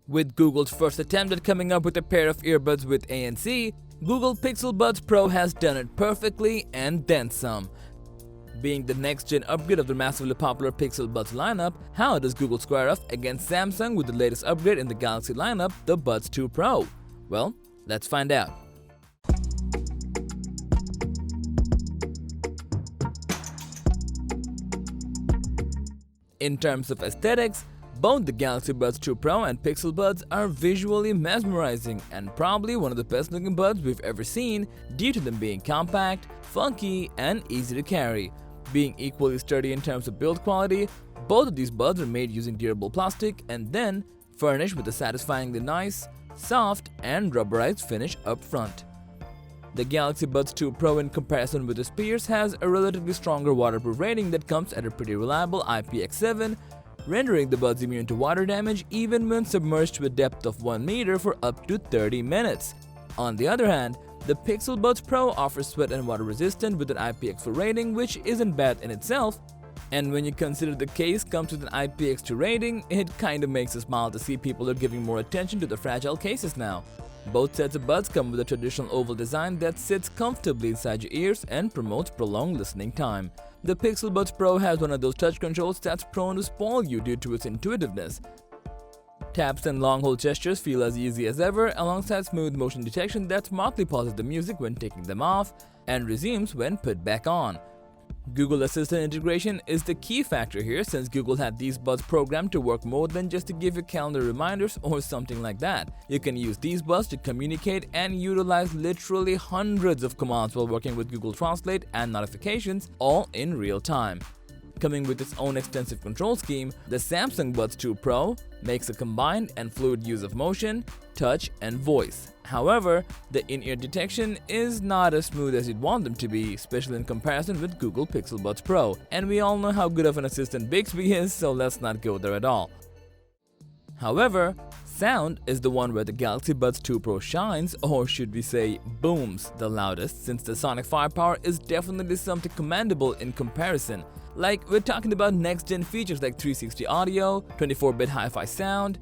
With Google's first attempt at coming up with a pair of earbuds with ANC, Google Pixel Buds Pro has done it perfectly and then some. Being the next-gen upgrade of the massively popular Pixel Buds lineup, how does Google square off against Samsung with the latest upgrade in the Galaxy lineup, the Buds 2 Pro? Well, let's find out. In terms of aesthetics, both the Galaxy Buds 2 Pro and Pixel Buds are visually mesmerizing and probably one of the best looking buds we've ever seen due to them being compact, funky, and easy to carry. Being equally sturdy in terms of build quality, both of these buds are made using durable plastic and then furnished with a satisfyingly nice, soft, and rubberized finish up front. The Galaxy Buds 2 Pro in comparison with its peers has a relatively stronger waterproof rating that comes at a pretty reliable IPX7, rendering the buds immune to water damage even when submerged to a depth of 1 meter for up to 30 minutes. On the other hand, the Pixel Buds Pro offers sweat and water resistant with an IPX4 rating, which isn't bad in itself, and when you consider the case comes with an IPX2 rating, it kinda makes us smile to see people are giving more attention to the fragile cases now. Both sets of buds come with a traditional oval design that sits comfortably inside your ears and promotes prolonged listening time. The Pixel Buds Pro has one of those touch controls that's prone to spoil you due to its intuitiveness. Taps and long hold gestures feel as easy as ever, alongside smooth motion detection that smartly pauses the music when taking them off and resumes when put back on. Google Assistant integration is the key factor here, since Google had these buds programmed to work more than just to give you calendar reminders or something like that. You can use these buds to communicate and utilize literally hundreds of commands while working with Google Translate and notifications, all in real time. Coming with its own extensive control scheme, the Samsung Buds 2 Pro makes a combined and fluid use of motion, touch, and voice. However, the in-ear detection is not as smooth as you'd want them to be, especially in comparison with Google Pixel Buds Pro. And we all know how good of an assistant Bixby is, so let's not go there at all. However, sound is the one where the Galaxy Buds 2 Pro shines, or should we say booms, the loudest, since the sonic firepower is definitely something commendable in comparison. Like, we're talking about next-gen features like 360 audio, 24-bit hi-fi sound,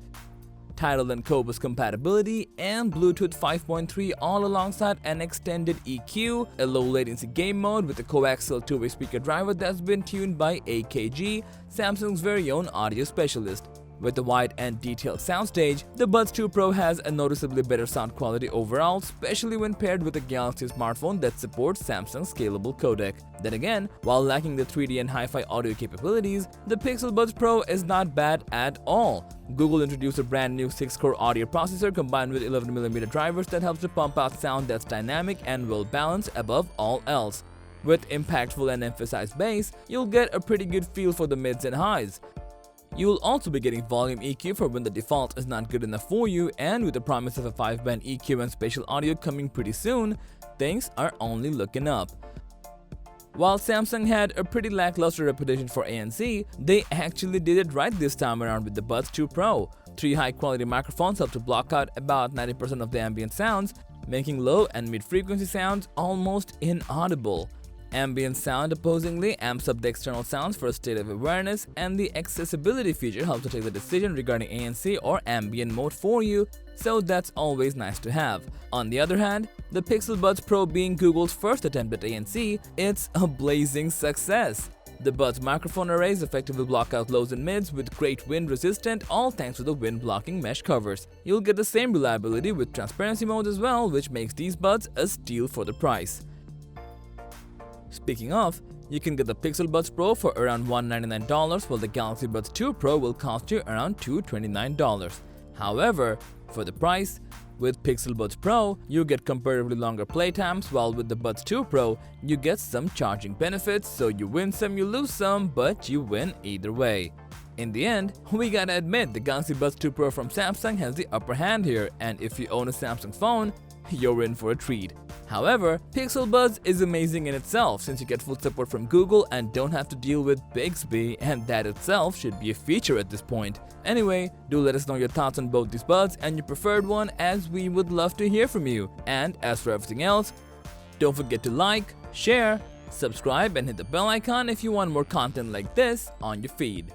Tidal and Qobuz compatibility, and Bluetooth 5.3, all alongside an extended EQ, a low-latency game mode with a coaxial two-way speaker driver that's been tuned by AKG, Samsung's very own audio specialist. With a wide and detailed soundstage, the Buds 2 Pro has a noticeably better sound quality overall, especially when paired with a Galaxy smartphone that supports Samsung's scalable codec. Then again, while lacking the 3D and hi-fi audio capabilities, the Pixel Buds Pro is not bad at all. Google introduced a brand new 6-core audio processor combined with 11mm drivers that helps to pump out sound that's dynamic and well-balanced above all else. With impactful and emphasized bass, you'll get a pretty good feel for the mids and highs. You'll also be getting volume EQ for when the default is not good enough for you, and with the promise of a 5-band EQ and spatial audio coming pretty soon, things are only looking up. While Samsung had a pretty lackluster reputation for ANC, they actually did it right this time around with the Buds 2 Pro. 3 high-quality microphones help to block out about 90% of the ambient sounds, making low and mid-frequency sounds almost inaudible. Ambient sound opposingly amps up the external sounds for a state of awareness, and the accessibility feature helps to take the decision regarding ANC or ambient mode for you, so that's always nice to have. On the other hand, the Pixel Buds Pro being Google's first attempt at ANC, it's a blazing success. The Buds microphone arrays effectively block out lows and mids with great wind resistant, all thanks to the wind blocking mesh covers. You'll get the same reliability with transparency mode as well, which makes these buds a steal for the price. Speaking of, you can get the Pixel Buds Pro for around $199, while the Galaxy Buds 2 Pro will cost you around $229. However, for the price, with Pixel Buds Pro, you get comparatively longer playtimes, while with the Buds 2 Pro, you get some charging benefits, so you win some, you lose some, but you win either way. In the end, we gotta admit the Galaxy Buds 2 Pro from Samsung has the upper hand here, and if you own a Samsung phone, you're in for a treat. However, Pixel Buds is amazing in itself, since you get full support from Google and don't have to deal with Bixby, and that itself should be a feature at this point. Anyway, do let us know your thoughts on both these buds and your preferred one, as we would love to hear from you. And as for everything else, don't forget to like, share, subscribe, and hit the bell icon if you want more content like this on your feed.